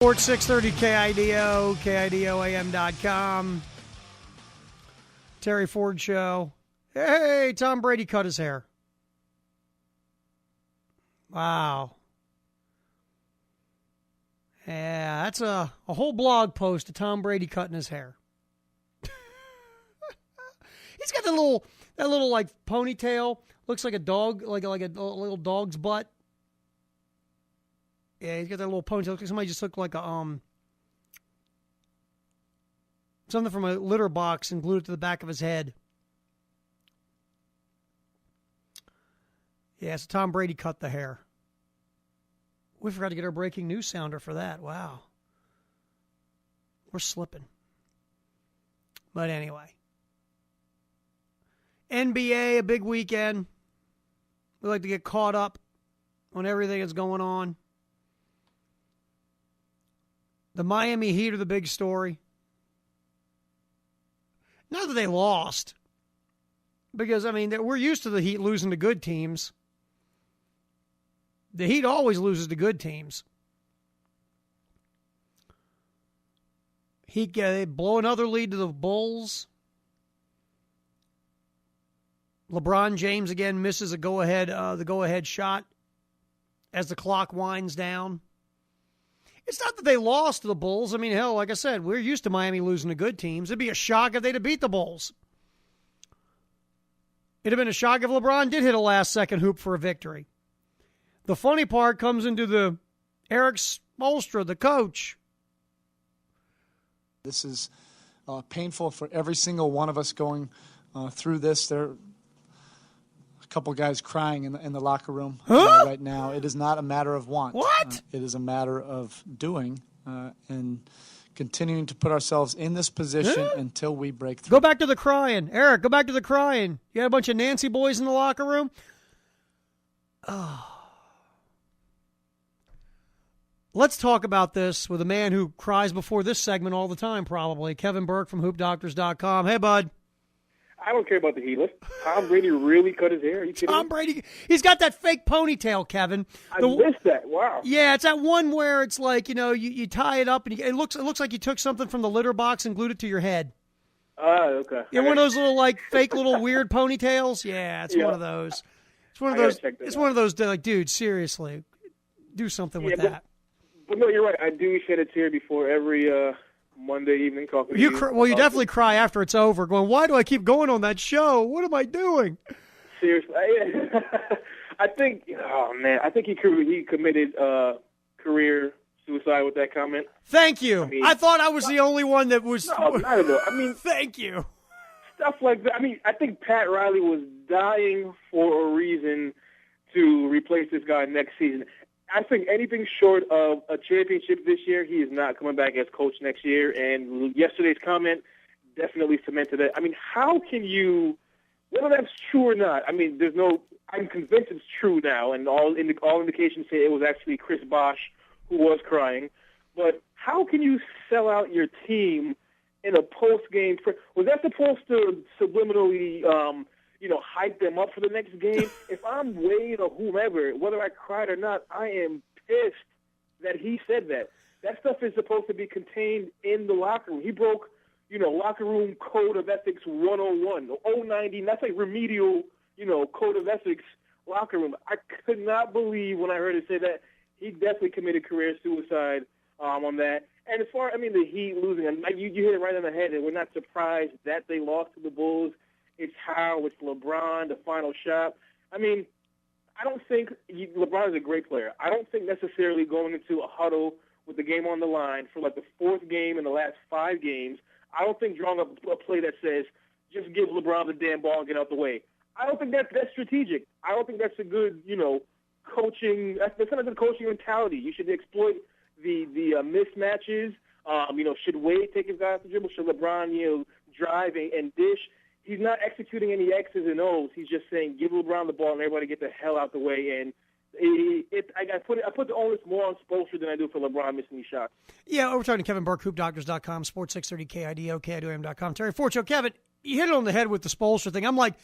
Sports 630 KIDO, KIDOAM.com. Terry Ford Show. Hey, Tom Brady cut his hair. Wow. Yeah, that's a whole blog post of Tom Brady cutting his hair. He's got that little like ponytail. Looks like a dog, like a little dog's butt. Yeah, he's got that little ponytail. Somebody just looked like a something from a litter box and glued it to the back of his head. Yeah, so Tom Brady cut the hair. We forgot to get our breaking news sounder for that. Wow. We're slipping. But anyway. NBA, a big weekend. We like to get caught up on everything that's going on. The Miami Heat are the big story. Not that they lost. Because, I mean, we're used to the Heat losing to good teams. The Heat always loses to good teams. Heat they blow another lead to the Bulls. LeBron James again misses the go-ahead shot as the clock winds down. It's not that they lost to the Bulls. I mean, hell, like I said, we're used to Miami losing to good teams. It'd be a shock if they'd have beat the Bulls. It'd have been a shock if LeBron did hit a last-second hoop for a victory. The funny part comes into the Eric Spoelstra, the coach. This is painful for every single one of us going through this. There are a couple guys crying in the locker room right now. It is not a matter of want. What? It is a matter of doing and continuing to put ourselves in this position until we break through. Go back to the crying. Eric, go back to the crying. You had a bunch of Nancy boys in the locker room? Oh. Let's talk about this with a man who cries before this segment all the time, probably. Kevin Burke from HoopDoctors.com. Hey, bud. I don't care about the Heat. Tom Brady really cut his hair. Are you kidding Tom me? Brady, he's got that fake ponytail, Kevin. I missed that. Wow. Yeah, it's that one where it's like, you tie it up, and it looks like you took something from the litter box and glued it to your head. Okay. Yeah, one of those little, like, fake little weird ponytails? Yeah, it's one of those. It's one of those. It's one of those, like, dude, seriously, do something with that. But no, you're right. I do shed a tear before every Monday evening talking to you. You definitely cry after it's over, going, why do I keep going on that show? What am I doing? Seriously. I think, I think he committed career suicide with that comment. Thank you. I thought I was the only one that was. No, not at all. I mean, thank you. Stuff like that. I mean, I think Pat Riley was dying for a reason to replace this guy next season. I think anything short of a championship this year, he is not coming back as coach next year. And yesterday's comment definitely cemented that. I mean, how can you, whether that's true or not, I mean, I'm convinced it's true now, and all indications say it was actually Chris Bosh who was crying. But how can you sell out your team in a post-game? Was that supposed to subliminally hype them up for the next game? If I'm Wade or whomever, whether I cried or not, I am pissed that he said that. That stuff is supposed to be contained in the locker room. He broke, locker room code of ethics 101, 090. That's like remedial, code of ethics locker room. I could not believe when I heard it say that. He definitely committed career suicide on that. And as far, the Heat losing, you hit it right on the head, and we're not surprised that they lost to the Bulls. It's how, it's LeBron, the final shot. I mean, I don't think LeBron is a great player. I don't think necessarily going into a huddle with the game on the line for like the fourth game in the last 5 games, I don't think drawing up a play that says, just give LeBron the damn ball and get out the way. I don't think that's strategic. I don't think that's a good, coaching. That's not a good coaching mentality. You should exploit the mismatches. Should Wade take his guy off the dribble? Should LeBron, drive and dish? He's not executing any X's and O's. He's just saying, give LeBron the ball and everybody get the hell out the way. And I put the onus more on Spoelstra than I do for LeBron missing these shots. Yeah, we're talking to Kevin Burke, HoopDoctors.com, Sports 630 KIDO, KIDOAM.com. Terry Ford Show. Kevin, you hit it on the head with the Spoelstra thing. I'm like,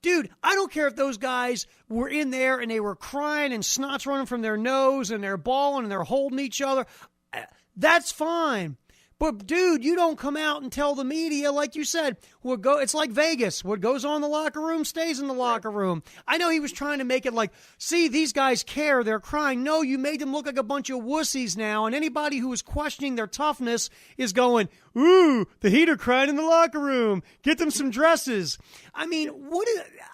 dude, I don't care if those guys were in there and they were crying and snot's running from their nose and they're balling and they're holding each other. That's fine. But, dude, you don't come out and tell the media, like you said, it's like Vegas. What goes on in the locker room stays in the locker room. I know he was trying to make it like, see, these guys care. They're crying. No, you made them look like a bunch of wussies now, and anybody who is questioning their toughness is going, ooh, the Heat are crying in the locker room. Get them some dresses. I mean,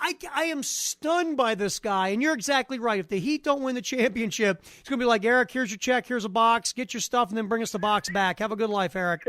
I am stunned by this guy, and you're exactly right. If the Heat don't win the championship, it's going to be like, Eric, here's your check, here's a box, get your stuff, and then bring us the box back. Have a good life, Eric.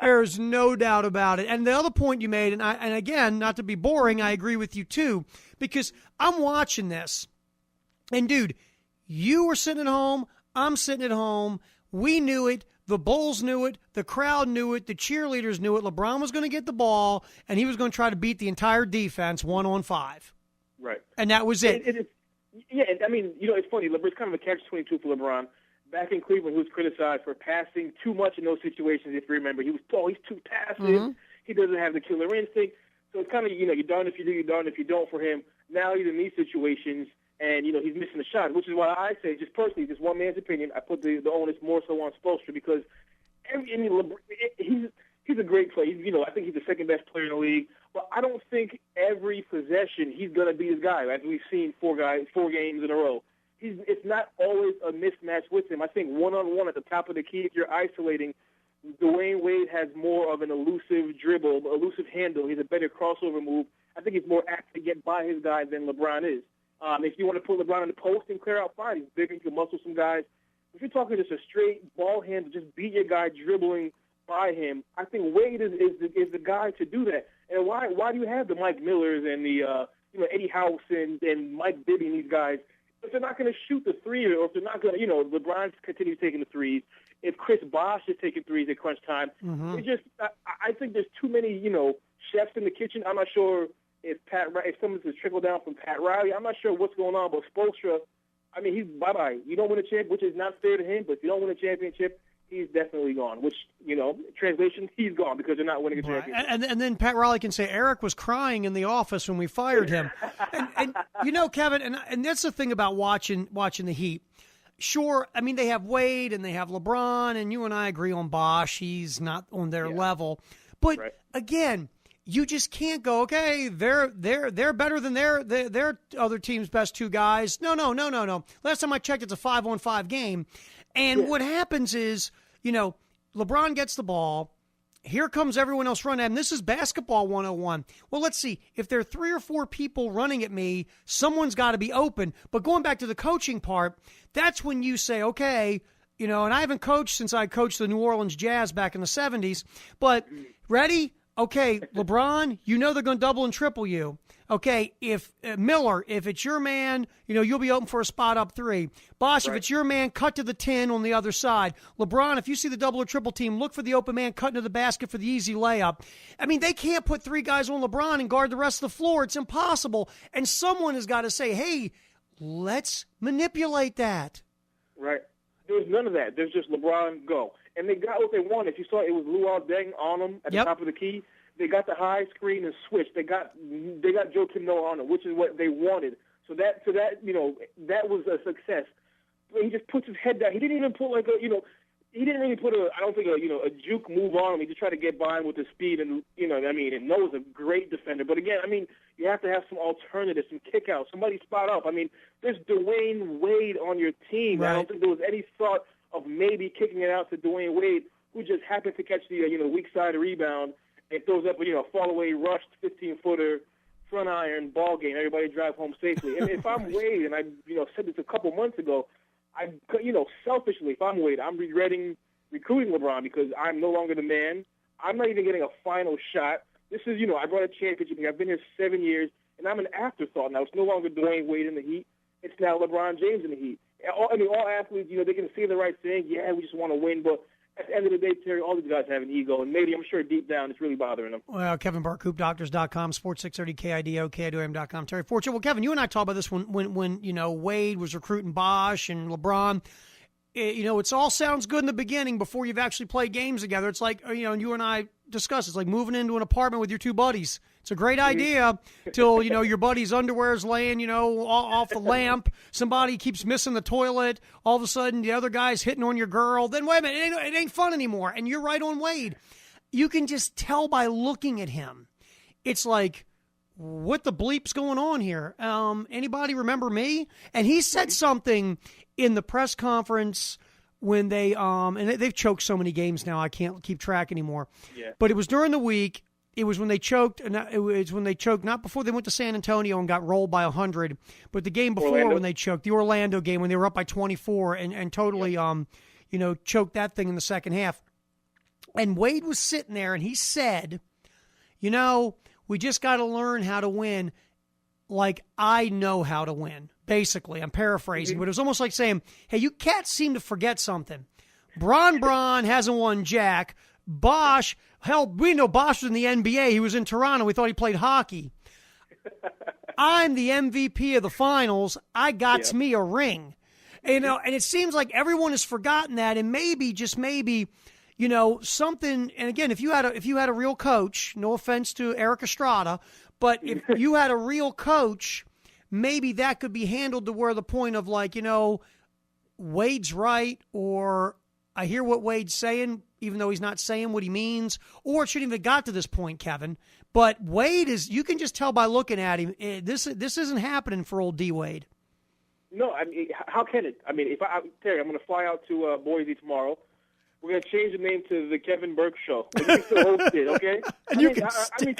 There's no doubt about it. And the other point you made, and again, not to be boring, I agree with you too, because I'm watching this, and dude, you were sitting at home, I'm sitting at home, we knew it, the Bulls knew it, the crowd knew it, the cheerleaders knew it. LeBron was going to get the ball, and he was going to try to beat the entire defense 1-on-5. Right. And that was it. Yeah, I mean, it's funny. It's kind of a catch-22 for LeBron. Back in Cleveland, he was criticized for passing too much in those situations, if you remember. He was tall. He's too passive. Mm-hmm. He doesn't have the killer instinct. So it's kind of, you're darned if you do, you're darned if you don't for him. Now he's in these situations, and, he's missing a shot, which is why I say, just personally, just one man's opinion, I put the onus more so on Spoelstra because he's a great player. I think he's the second-best player in the league. But I don't think every possession he's going to be his guy, as we've seen 4 games in a row. It's not always a mismatch with him. I think one-on-one at the top of the key, if you're isolating, Dwayne Wade has more of an elusive dribble, elusive handle. He's a better crossover move. I think he's more apt to get by his guy than LeBron is. If you want to put LeBron in the post and clear out, fine. He's bigger. He can muscle some guys. If you're talking just a straight ball handle, just beat your guy dribbling by him, I think Wade is the guy to do that. And why do you have the Mike Millers and the Eddie House and Mike Bibby and these guys if they're not going to shoot the three, or if they're not going to, LeBron continues taking the threes, if Chris Bosh is taking threes at crunch time, I think there's too many, chefs in the kitchen. I'm not sure if some of this has trickled down from Pat Riley. I'm not sure what's going on, but Spoelstra, I mean, he's bye-bye. You don't win a championship, which is not fair to him, but if you don't win a championship, he's definitely gone, which, translation, he's gone because they're not winning a championship. And then Pat Riley can say, Eric was crying in the office when we fired him. and Kevin, and that's the thing about watching the Heat. Sure, I mean, they have Wade and they have LeBron, and you and I agree on Bosh. He's not on their level. But, again, you just can't go, okay, they're better than their other team's best 2 guys. No. Last time I checked, it's a 5-on-5 game. And what happens is, LeBron gets the ball. Here comes everyone else running at him. This is basketball 101. Well, let's see. If there are 3 or 4 people running at me, someone's got to be open. But going back to the coaching part, that's when you say, okay, and I haven't coached since I coached the New Orleans Jazz back in the 70s. But ready? Okay, LeBron, they're going to double and triple you. Okay, if Miller, if it's your man, you'll be open for a spot up 3. Bosh, if it's your man, cut to the 10 on the other side. LeBron, if you see the double or triple team, look for the open man, cut into the basket for the easy layup. I mean, they can't put 3 guys on LeBron and guard the rest of the floor. It's impossible. And someone has got to say, hey, let's manipulate that. Right. There's none of that. There's just LeBron, go. And they got what they wanted. If you saw, it was Luol Deng on them at the top of the key. They got the high screen and switch. They got Joakim Noah on it, which is what they wanted. So that that was a success. But he just puts his head down. He didn't even put he didn't really put a juke move on him. He just tried to get by him with the speed and and Noah's a great defender. But again, you have to have some alternatives, some kick out, somebody spot up. There's Dwayne Wade on your team. Right. I don't think there was any thought of maybe kicking it out to Dwayne Wade, who just happened to catch the weak side rebound and throws up a fall-away rushed 15-footer front iron ball game. Everybody drive home safely. And if I'm Wade, and I said this a couple months ago, selfishly, if I'm Wade, I'm regretting recruiting LeBron because I'm no longer the man. I'm not even getting a final shot. This is, I brought a championship. I've been here 7 years, and I'm an afterthought now. It's no longer Dwayne Wade in the Heat. It's now LeBron James in the Heat. All athletes, they can say the right thing. Yeah, we just want to win, but at the end of the day, Terry, all these guys have an ego, and maybe, I'm sure deep down, it's really bothering them. Well, Kevin Burke, HoopDoctors.com, Sports 630 KIDO, KIDOAM.com. Terry Fortune. Well, Kevin, you and I talked about this when Wade was recruiting Bosh and LeBron. It all sounds good in the beginning before you've actually played games together. It's like, and you and I discussed, it's like moving into an apartment with your 2 buddies. It's a great idea till, your buddy's underwear's laying, off the lamp. Somebody keeps missing the toilet. All of a sudden, the other guy's hitting on your girl. Then, wait a minute, it ain't fun anymore. And you're right on Wade. You can just tell by looking at him. It's like, what the bleep's going on here? Anybody remember me? And he said something in the press conference when they and they've choked so many games now I can't keep track anymore. Yeah. But it was during the week. It was when they choked, and it was when they choked not before they went to San Antonio and got rolled by 100, but the game before when they choked, the Orlando game when they were up by 24 and totally choked that thing in the second half. And Wade was sitting there and he said, we just got to learn how to win like I know how to win. Basically, I'm paraphrasing, but it was almost like saying, hey, you cats seem to forget something. Bron hasn't won jack. Bosch, hell, we know Bosch was in the NBA. He was in Toronto. We thought he played hockey. I'm the MVP of the finals. I got me a ring. And it seems like everyone has forgotten that, and maybe, just maybe, something. And again, if you had a real coach, no offense to Eric Estrada, but if you had a real coach, maybe that could be handled to where the point of like, Wade's right, or I hear what Wade's saying, even though he's not saying what he means, or it shouldn't even have got to this point, Kevin. But Wade you can just tell by looking at him, this isn't happening for old D. Wade. No, I mean, how can it? I mean, Terry, I'm going to fly out to Boise tomorrow. We're going to change the name to the Kevin Burke Show. You can still host it, okay? I mean,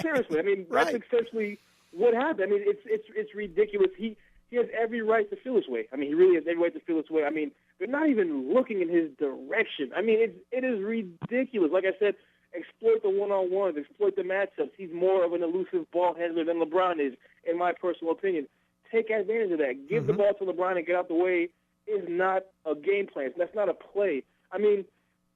seriously. I mean, right. That's essentially what happened. I mean, it's ridiculous. He has every right to feel his way. I mean, he really has every right to feel his way. I mean, they're not even looking in his direction. I mean, it is ridiculous. Like I said, exploit the one-on-ones, exploit the matchups. He's more of an elusive ball handler than LeBron is, in my personal opinion. Take advantage of that. Give the ball to LeBron and get out the way is not a game plan. That's not a play. I mean,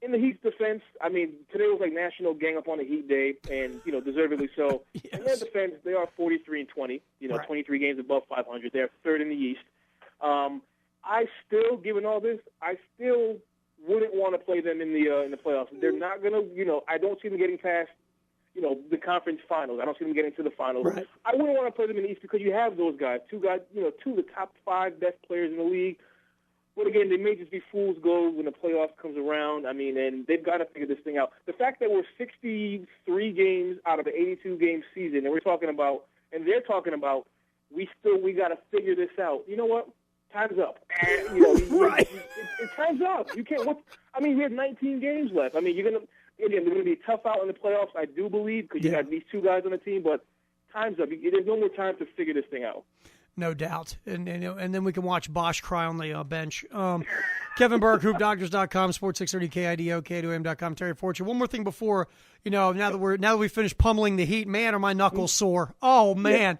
in the Heat's defense, I mean, today was like National Gang Up on the Heat Day, and, deservedly so. Yes. In their defense, they are 43-20, right. 23 games above 500. They're third in the East. I still, given all this, I still wouldn't want to play them in the playoffs. They're not going to, I don't see them getting past, the conference finals. I don't see them getting to the finals. Right. I wouldn't want to play them in the East because you have those guys, two of the top 5 best players in the league. But again, they may just be fool's gold when the playoffs comes around. I mean, and they've got to figure this thing out. The fact that we're 63 games out of an 82-game season, and they're talking about, we got to figure this out. You know what? Time's up. And, right. It time's up. You can't. We have 19 games left. I mean, they're going to be tough out in the playoffs, I do believe, because you got these two guys on the team. But time's up. There's no more time to figure this thing out. No doubt. And then we can watch Bosch cry on the bench. Kevin Burke, HoopDoctors.com, Sports 630 KIDO, KIDOAM.com, Terry Fortune. One more thing before, now that we finished pummeling the Heat, man, are my knuckles sore. Oh, man.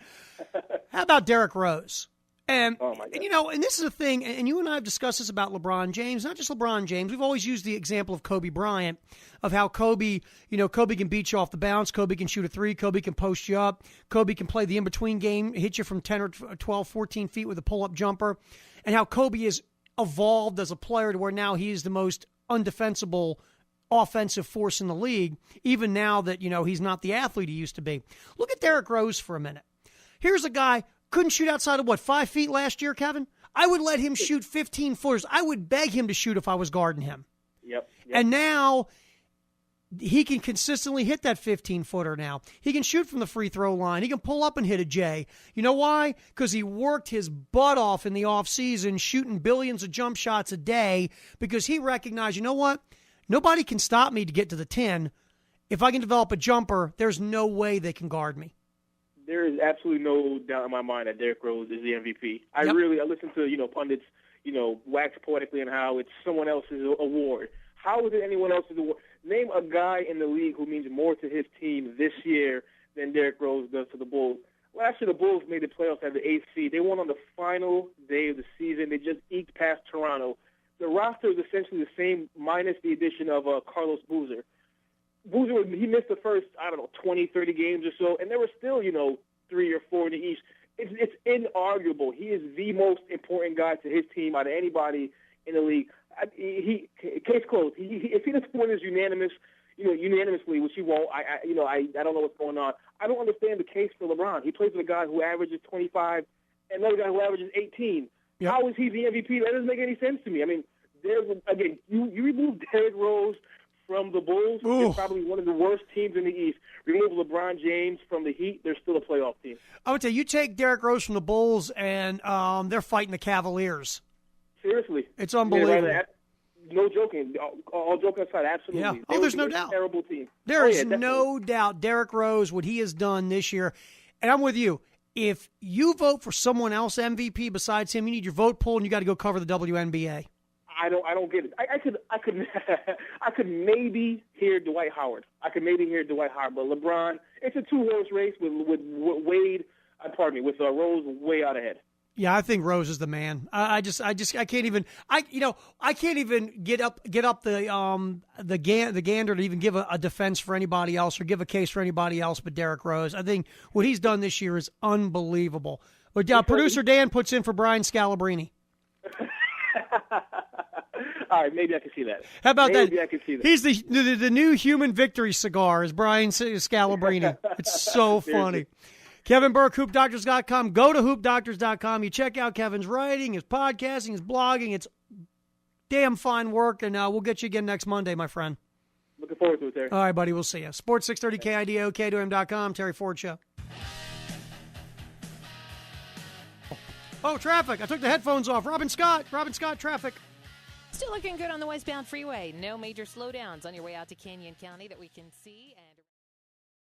How about Derrick Rose? And this is a thing, and you and I have discussed this about LeBron James, not just LeBron James. We've always used the example of Kobe Bryant, of how Kobe can beat you off the bounce, Kobe can shoot a three, Kobe can post you up, Kobe can play the in-between game, hit you from 10 or 12, 14 feet with a pull-up jumper, and how Kobe has evolved as a player to where now he is the most undefensible offensive force in the league, even now that, he's not the athlete he used to be. Look at Derrick Rose for a minute. Here's a guy couldn't shoot outside of, 5 feet last year, Kevin? I would let him shoot 15-footers. I would beg him to shoot if I was guarding him. Yep. And now he can consistently hit that 15-footer now. He can shoot from the free throw line. He can pull up and hit a J. You know why? Because he worked his butt off in the offseason shooting billions of jump shots a day because he recognized, you know what? Nobody can stop me to get to the 10. If I can develop a jumper, there's no way they can guard me. There is absolutely no doubt in my mind that Derrick Rose is the MVP. I listen to, pundits, wax poetically on how it's someone else's award. How is it anyone else's award? Name a guy in the league who means more to his team this year than Derrick Rose does to the Bulls. Last year, the Bulls made the playoffs at the 8th seed. They won on the final day of the season. They just eked past Toronto. The roster is essentially the same minus the addition of Carlos Boozer. Boozer, he missed the first, 20, 30 games or so, and there were still, 3 or 4 in the East. It's inarguable. He is the most important guy to his team out of anybody in the league. Case closed. If he doesn't win his unanimous, unanimously, which he won't. I don't know what's going on. I don't understand the case for LeBron. He plays with a guy who averages 25 and another guy who averages 18. Yep. How is he the MVP? That doesn't make any sense to me. I mean, you remove Derrick Rose from the Bulls, they're probably one of the worst teams in the East. Remove LeBron James from the Heat, they're still a playoff team. I would say you take Derrick Rose from the Bulls, and they're fighting the Cavaliers. Seriously. It's unbelievable. No joking. All joking aside, absolutely. Yeah. Oh, there's no doubt. Terrible team. There is no doubt. Derrick Rose, what he has done this year, and I'm with you. If you vote for someone else MVP besides him, you need your vote pool, and you got to go cover the WNBA. I don't get it. I could maybe hear Dwight Howard. But LeBron, it's a two-horse race with Wade. With Rose way out ahead. Yeah, I think Rose is the man. I can't even get up the gander to even give a defense for anybody else or give a case for anybody else but Derrick Rose. I think what he's done this year is unbelievable. But producer Dan puts in for Brian Scalabrine. All right, maybe I can see that. How about that? Maybe I can see that. He's the new human victory cigar is Brian Scalabrine. It's so funny. Kevin Burke, HoopDoctors.com. Go to HoopDoctors.com. You check out Kevin's writing, his podcasting, his blogging. It's damn fine work, and we'll get you again next Monday, my friend. Looking forward to it, Terry. All right, buddy. We'll see you. Sports 630 KIDO, KIDOAM.com. Terry Ford Show. Oh, traffic. I took the headphones off. Robin Scott, traffic. Still looking good on the westbound freeway. No major slowdowns on your way out to Canyon County that we can see. And